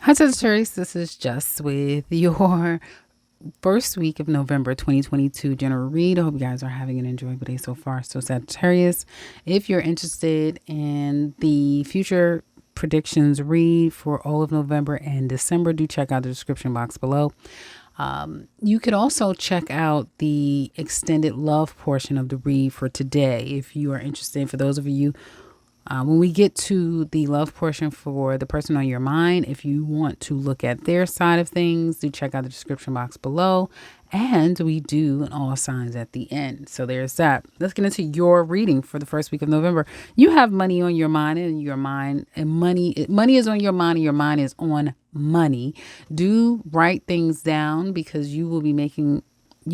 Hi, Sagittarius. This is Just with your first week of November 2022 general read. I hope you guys are having an enjoyable day so far. So, Sagittarius, if you're interested in the future predictions read for all of November and December, do check out the description box below. You could also check out the extended love portion of the read for today if you are interested. For those of you when we get to the love portion for the person on your mind, if you want to look at their side of things, do check out the description box below. And we do an all signs at the end. So there's that. Let's get into your reading for the first week of November. You have money on your mind, and money is on your mind, and your mind is on money. Do write things down because you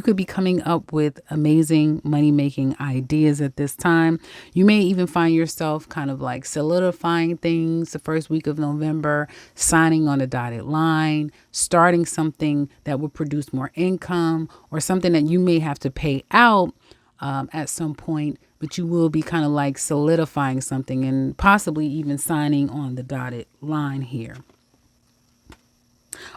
could be coming up with amazing money making ideas at this time. You may even find yourself kind of like solidifying things the first week of November, signing on a dotted line, starting something that will produce more income, or something that you may have to pay out at some point, but you will be kind of like solidifying something and possibly even signing on the dotted line here.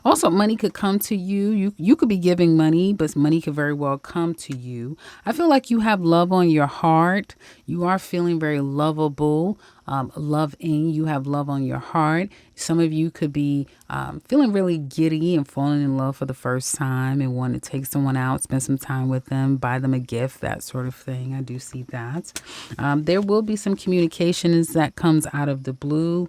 Also, money could come to you. You could be giving money, but money could very well come to you. I feel like you have love on your heart. You are feeling very lovable, loving. You have love on your heart. Some of you could be feeling really giddy and falling in love for the first time and want to take someone out, spend some time with them, buy them a gift, that sort of thing. I do see that. There will be some communications that comes out of the blue.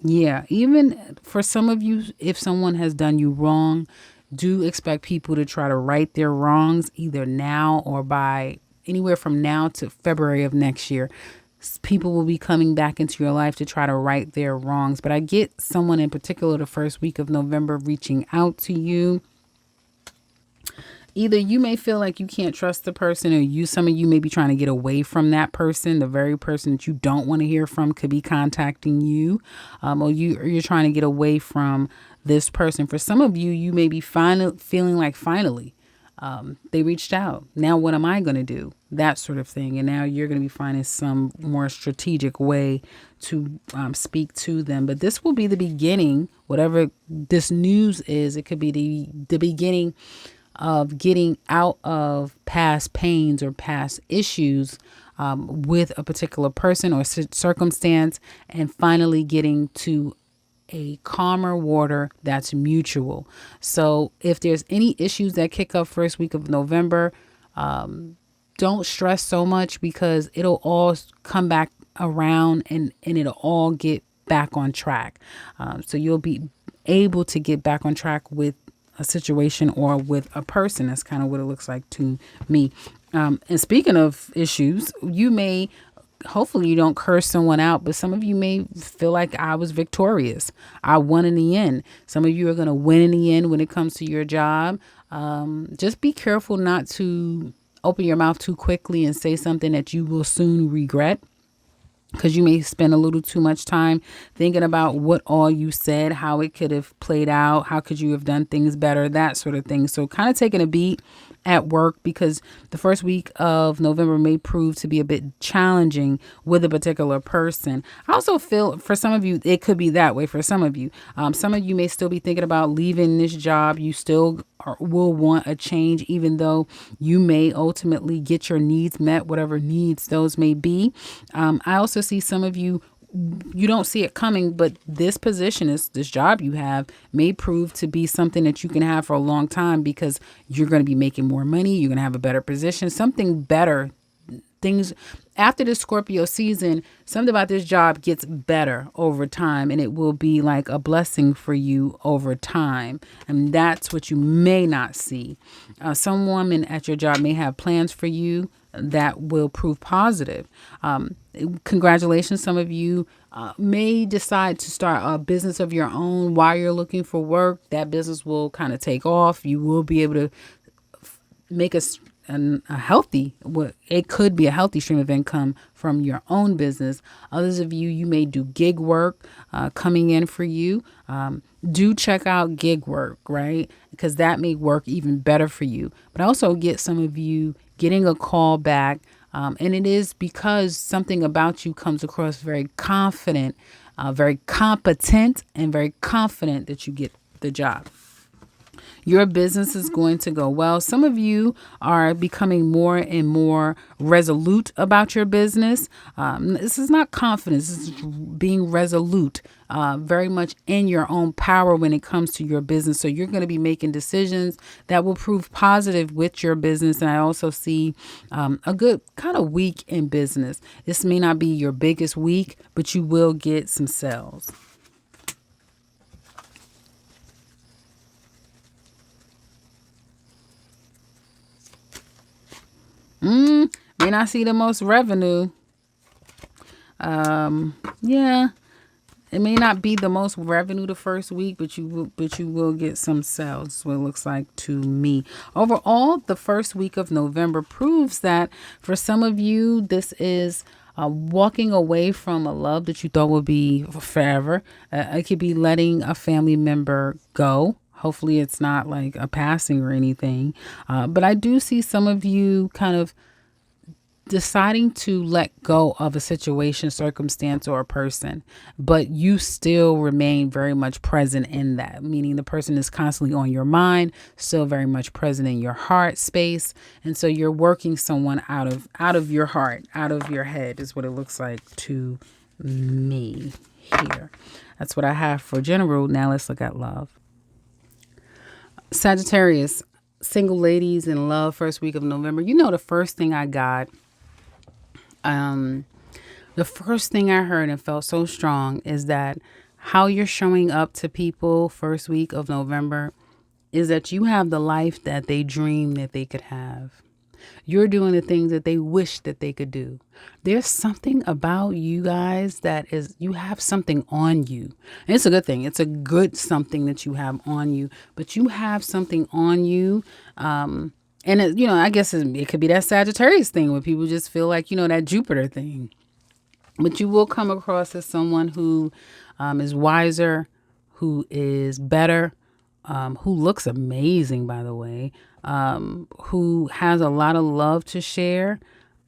Yeah, even for some of you, if someone has done you wrong, do expect people to try to right their wrongs either now or by anywhere from now to February of next year. People will be coming back into your life to try to right their wrongs. But I get someone in particular the first week of November reaching out to you. Either you may feel like you can't trust the person, or some of you may be trying to get away from that person. The very person that you don't want to hear from could be contacting you, or you're trying to get away from this person. For some of you, you may be feeling like finally they reached out. Now what am I going to do? That sort of thing. And now you're going to be finding some more strategic way to speak to them. But this will be the beginning, whatever this news is, it could be the beginning of getting out of past pains or past issues with a particular person or circumstance, and finally getting to a calmer water that's mutual. So if there's any issues that kick up first week of November, don't stress so much because it'll all come back around and it'll all get back on track. So you'll be able to get back on track with a situation or with a person. That's kind of what it looks like to me. And speaking of issues, hopefully you don't curse someone out, but some of you may feel like I was victorious. I won in the end. Some of you are going to win in the end when it comes to your job. Just be careful not to open your mouth too quickly and say something that you will soon regret, because you may spend a little too much time thinking about what all you said, how it could have played out, how could you have done things better, that sort of thing. So kind of taking a beat at work, because the first week of November may prove to be a bit challenging with a particular person. I also feel for some of you, it could be that way for some of you. Some of you may still be thinking about leaving this job. You still will want a change, even though you may ultimately get your needs met, whatever needs those may be. I also see some of you don't see it coming, but this job you have may prove to be something that you can have for a long time, because you're going to be making more money. You're going to have a better position, something better. Things after the Scorpio season, something about this job gets better over time, and it will be like a blessing for you over time. And that's what you may not see. Some woman at your job may have plans for you that will prove positive. Congratulations. Some of you may decide to start a business of your own while you're looking for work. That business will kind of take off. You will be able to make a healthy, it could be a healthy stream of income from your own business. Others of you may do gig work coming in for you. Do check out gig work, right? Because that may work even better for you. But I also get some of you getting a call back And it is because something about you comes across very confident, very competent, and very confident that you get the job. Your business is going to go well. Some of you are becoming more and more resolute about your business. This is not confidence. This is being resolute, very much in your own power when it comes to your business. So you're going to be making decisions that will prove positive with your business. And I also see a good kind of week in business. This may not be your biggest week, but you will get some sales. May not see the most revenue. Yeah, it may not be the most revenue the first week, but you will get some sales. That's what it looks like to me. Overall, the first week of November proves that for some of you, this is walking away from a love that you thought would be forever. It could be letting a family member go. Hopefully it's not like a passing or anything. But I do see some of you kind of deciding to let go of a situation, circumstance, or a person, but you still remain very much present in that, meaning the person is constantly on your mind, still very much present in your heart space. And so you're working someone out of your heart, out of your head is what it looks like to me here. That's what I have for general. Now let's look at love. Sagittarius, single ladies in love, first week of November. You know, the first thing I got, the first thing I heard and felt so strong is that how you're showing up to people first week of November is that you have the life that they dream that they could have. You're doing the things that they wish that they could do. There's something about you guys that is, you have something on you. And it's a good thing. It's a good something that you have on you, but you have something on you. And, I guess it could be that Sagittarius thing where people just feel like, that Jupiter thing. But you will come across as someone who is wiser, who is better, who looks amazing, by the way, who has a lot of love to share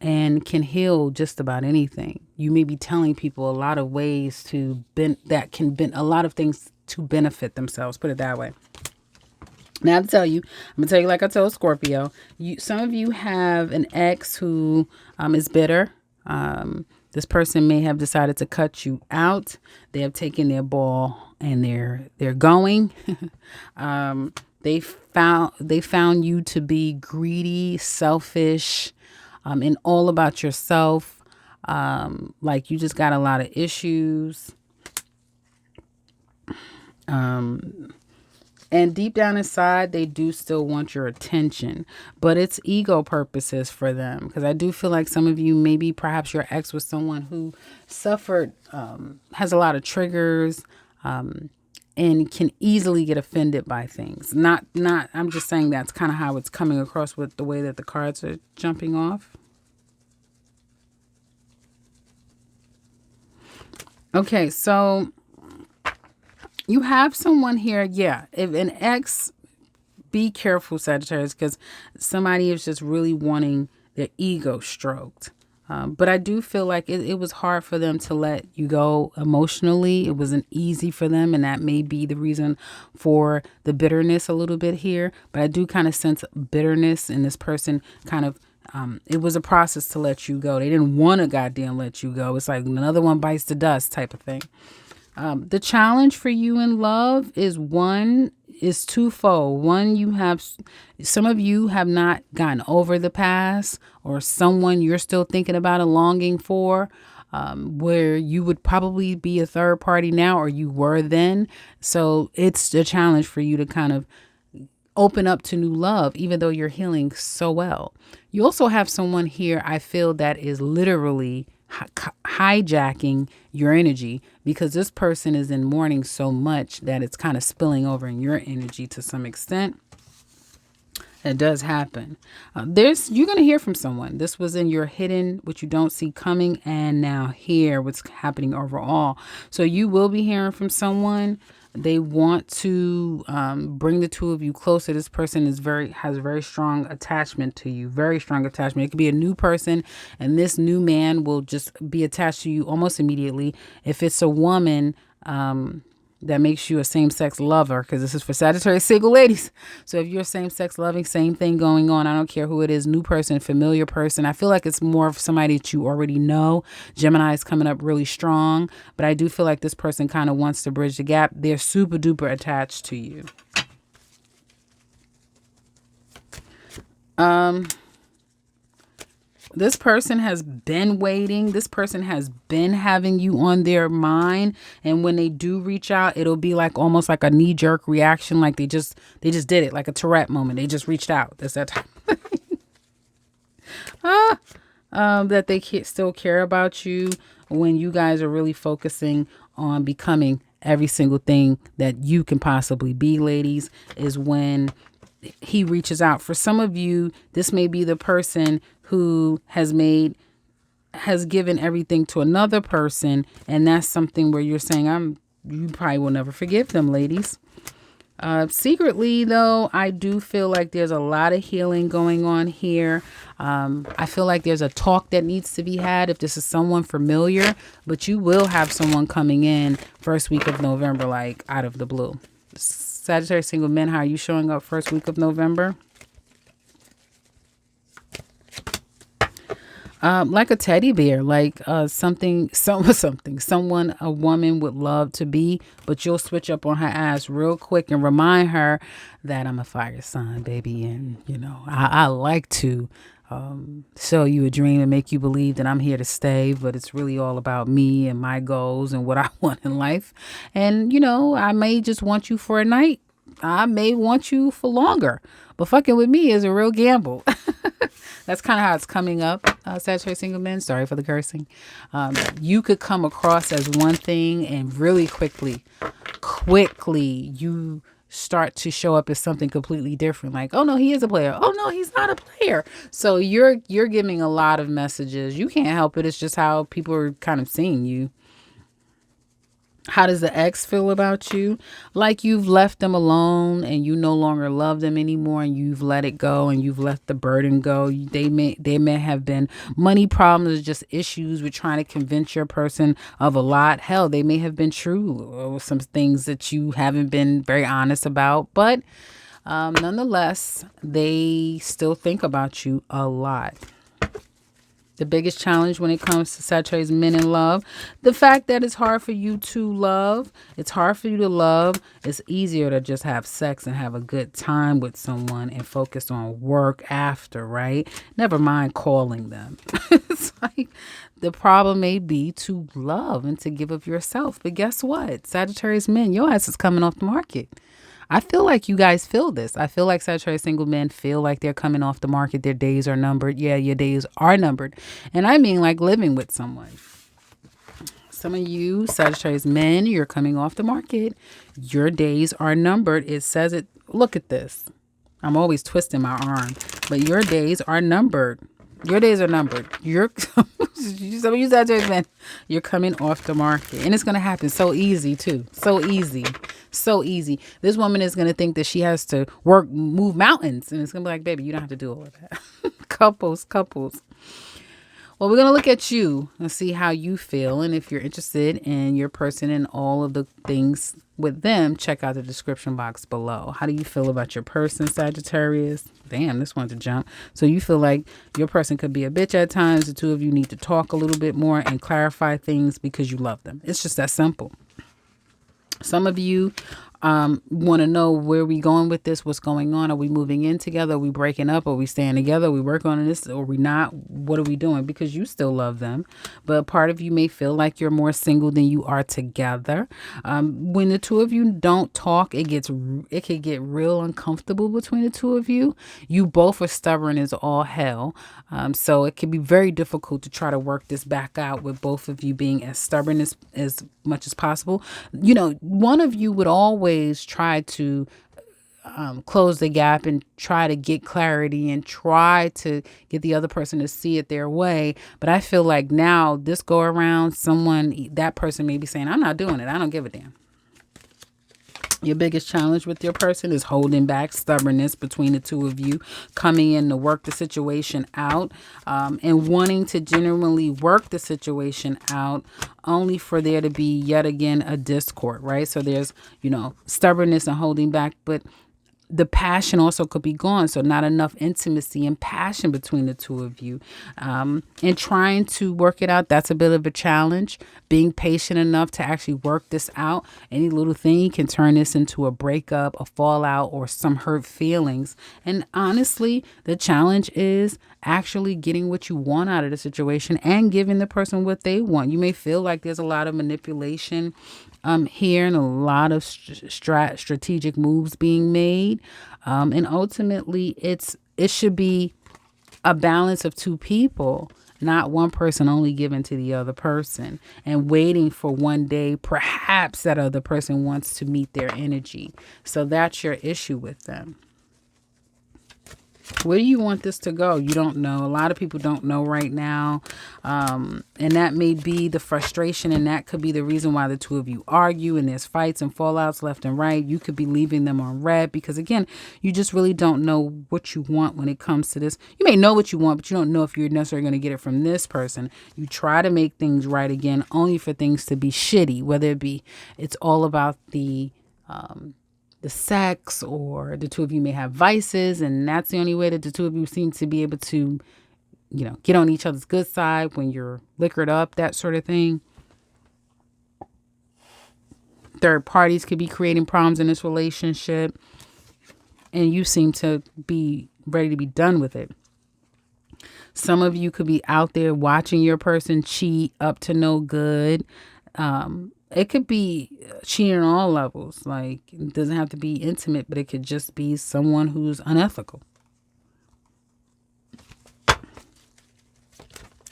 and can heal just about anything. You may be telling people a lot of ways a lot of things to benefit themselves, put it that way. Now I'm going to tell you like I told Scorpio, some of you have an ex who is bitter. This person may have decided to cut you out. They have taken their ball and they're going. They found you to be greedy, selfish, and all about yourself. Like you just got a lot of issues. And deep down inside, they do still want your attention, but it's ego purposes for them. Because I do feel like some of you, maybe perhaps your ex was someone who suffered, has a lot of triggers, and can easily get offended by things. Not. I'm just saying that's kind of how it's coming across with the way that the cards are jumping off. Okay, so you have someone here. Yeah, if an ex, be careful, Sagittarius, because somebody is just really wanting their ego stroked. But I do feel like it was hard for them to let you go emotionally. It wasn't easy for them. And that may be the reason for the bitterness a little bit here. But I do kind of sense bitterness in this person kind of. It was a process to let you go. They didn't want to goddamn let you go. It's like another one bites the dust type of thing. The challenge for you in love is twofold. One, some of you have not gotten over the past, or someone you're still thinking about and longing for, where you would probably be a third party now, or you were then. So it's a challenge for you to kind of open up to new love, even though you're healing so well. You also have someone here, I feel, that is literally hijacking your energy, because this person is in mourning so much that it's kind of spilling over in your energy to some extent. It does happen. You're going to hear from someone. This was in your hidden, what you don't see coming, and now here what's happening overall. So you will be hearing from someone. They want to bring the two of you closer. This person has very strong attachment to you, very strong attachment. It could be a new person, and this new man will just be attached to you almost immediately. If it's a woman, that makes you a same-sex lover, because this is for Sagittarius single ladies. So if you're same-sex loving, same thing going on. I don't care who it is, new person, familiar person. I feel like it's more of somebody that you already know. Gemini is coming up really strong, but I do feel like this person kind of wants to bridge the gap. They're super duper attached to you. This person has been waiting. This person has been having you on their mind. And when they do reach out, it'll be like almost like a knee-jerk reaction. Like they just did it, like a Tourette moment. They just reached out. That's that type of thing. That they still care about you when you guys are really focusing on becoming every single thing that you can possibly be, ladies, is when he reaches out. For some of you, this may be the person who has given everything to another person, and that's something where you're saying, you probably will never forgive them, ladies. Secretly, though, I do feel like there's a lot of healing going on here. I feel like there's a talk that needs to be had if this is someone familiar, but you will have someone coming in first week of November, like out of the blue. Sagittarius single men, how are you showing up first week of November? Like a teddy bear, like a woman would love to be, but you'll switch up on her ass real quick and remind her that I'm a fire sign, baby. And, I like to show you a dream and make you believe that I'm here to stay, but it's really all about me and my goals and what I want in life. And, I may just want you for a night. I may want you for longer, but fucking with me is a real gamble. That's kind of how it's coming up, Sagittarius single men. Sorry for the cursing. You could come across as one thing, and really quickly, you start to show up as something completely different. Like, oh no, he is a player. Oh no, he's not a player. So you're giving a lot of messages. You can't help it. It's just how people are kind of seeing you. How does the ex feel about you? Like you've left them alone and you no longer love them anymore, and you've let it go and you've let the burden go. They may have been money problems, just issues with trying to convince your person of a lot. Hell, they may have been true, or some things that you haven't been very honest about. But nonetheless, they still think about you a lot. The biggest challenge when it comes to Sagittarius men in love, the fact that it's hard for you to love. It's hard for you to love. It's easier to just have sex and have a good time with someone and focus on work after, right? Never mind calling them. It's like the problem may be to love and to give of yourself. But guess what? Sagittarius men, your ass is coming off the market. I feel like you guys feel this. I feel like Sagittarius single men feel like they're coming off the market. Their days are numbered. Yeah, your days are numbered. And I mean like living with someone. Some of you Sagittarius men, you're coming off the market. Your days are numbered. It says it. Look at this. I'm always twisting my arm. But your days are numbered. Your days are numbered. Some of you Sagittarius men, you're coming off the market. And it's going to happen so easy too. So easy. So easy. This woman is going to think that she has to move mountains. And it's going to be like, baby, you don't have to do all of that. Couples. Well, we're going to look at you and see how you feel. And if you're interested in your person and all of the things with them, check out the description box below. How do you feel about your person, Sagittarius? Damn, this one's a jump. So you feel like your person could be a bitch at times. The two of you need to talk a little bit more and clarify things because you love them. It's just that simple. Some of you want to know where we going with this, what's going on. Are we moving in together? Are we breaking up? Are we staying together? Are we working on this? Or are we not? What are we doing? Because you still love them. But part of you may feel like you're more single than you are together. When the two of you don't talk, it could get real uncomfortable between the two of you. You both are stubborn as all hell. So it can be very difficult to try to work this back out with both of you being as stubborn as much as possible. One of you would always try to close the gap and try to get clarity and try to get the other person to see it their way. But I feel like now this go around, that person may be saying, I'm not doing it. I don't give a damn. Your biggest challenge with your person is holding back, stubbornness between the two of you, coming in to work the situation out, and wanting to genuinely work the situation out, only for there to be yet again a discord, right? So there's, stubbornness and holding back, but the passion also could be gone. So not enough intimacy and passion between the two of you. And trying to work it out, that's a bit of a challenge. Being patient enough to actually work this out. Any little thing can turn this into a breakup, a fallout, or some hurt feelings. And honestly, the challenge is actually getting what you want out of the situation and giving the person what they want. You may feel like there's a lot of manipulation here and a lot of strategic moves being made. And ultimately, it should be a balance of two people, not one person only giving to the other person and waiting for one day, perhaps that other person wants to meet their energy. So that's your issue with them. Where do you want this to go? You don't know. A lot of people don't know right now. And that may be the frustration, and that could be the reason why the two of you argue and there's fights and fallouts left and right. You could be leaving them on red because, again, you just really don't know what you want when it comes to this. You may know what you want, but you don't know if you're necessarily going to get it from this person. You try to make things right again, only for things to be shitty, whether it be it's all about the sex, or the two of you may have vices, and that's the only way that the two of you seem to be able to, get on each other's good side when you're liquored up, that sort of thing. Third parties could be creating problems in this relationship, and you seem to be ready to be done with it. Some of you could be out there watching your person cheat up to no good. It could be cheating on all levels. Like, it doesn't have to be intimate, but it could just be someone who's unethical.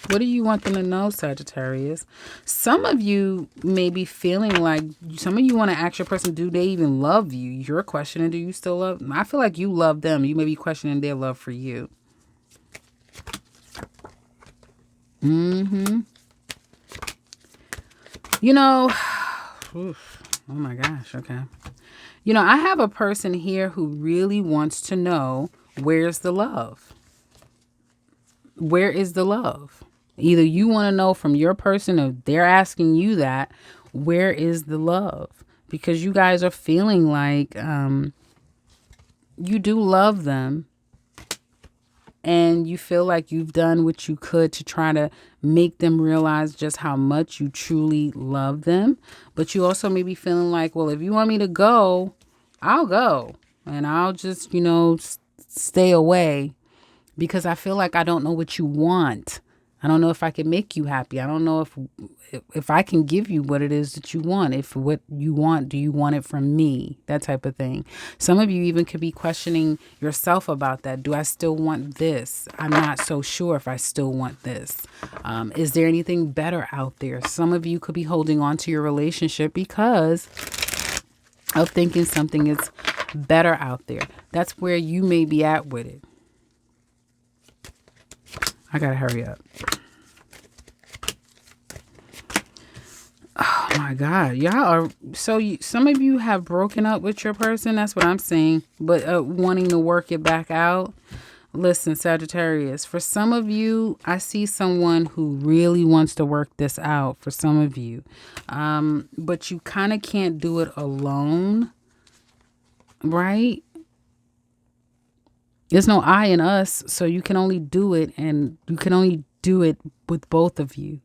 What do you want them to know, Sagittarius? Some of you may be feeling like, some of you want to ask your person, do they even love you? You're questioning, do you still love them? I feel like you love them. You may be questioning their love for you. Oh my gosh. Okay. I have a person here who really wants to know, where's the love? Where is the love? Either you want to know from your person, or they're asking you that, where is the love? Because you guys are feeling like you do love them. And you feel like you've done what you could to try to make them realize just how much you truly love them. But you also may be feeling like, well, if you want me to go, I'll go. And I'll just, stay away because I feel like I don't know what you want. I don't know if I can make you happy. I don't know if I can give you what it is that you want. If what you want, do you want it from me? That type of thing. Some of you even could be questioning yourself about that. Do I still want this? I'm not so sure if I still want this. Is there anything better out there? Some of you could be holding on to your relationship because of thinking something is better out there. That's where you may be at with it. I gotta hurry up. Oh my God. Y'all are some of you have broken up with your person. That's what I'm saying. But wanting to work it back out. Listen, Sagittarius, for some of you, I see someone who really wants to work this out for some of you. But you kind of can't do it alone. Right? There's no I in us, so you can only do it, and you can only do it with both of you.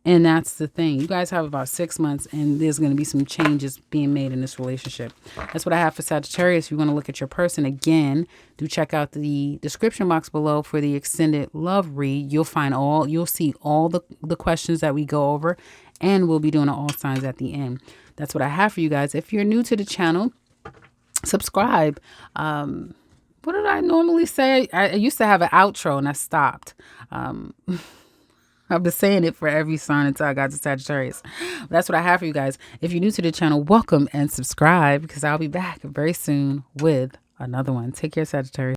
And that's the thing. You guys have about 6 months, and there's going to be some changes being made in this relationship. That's what I have for Sagittarius. If you want to look at your person again, do check out the description box below for the extended love read. You'll see all the questions that we go over, and we'll be doing all signs at the end. That's what I have for you guys. If you're new to the channel, subscribe. What did I normally say? I used to have an outro and I stopped. I've been saying it for every sign until I got to Sagittarius. That's what I have for you guys. If you're new to the channel, welcome and subscribe because I'll be back very soon with another one. Take care, Sagittarius.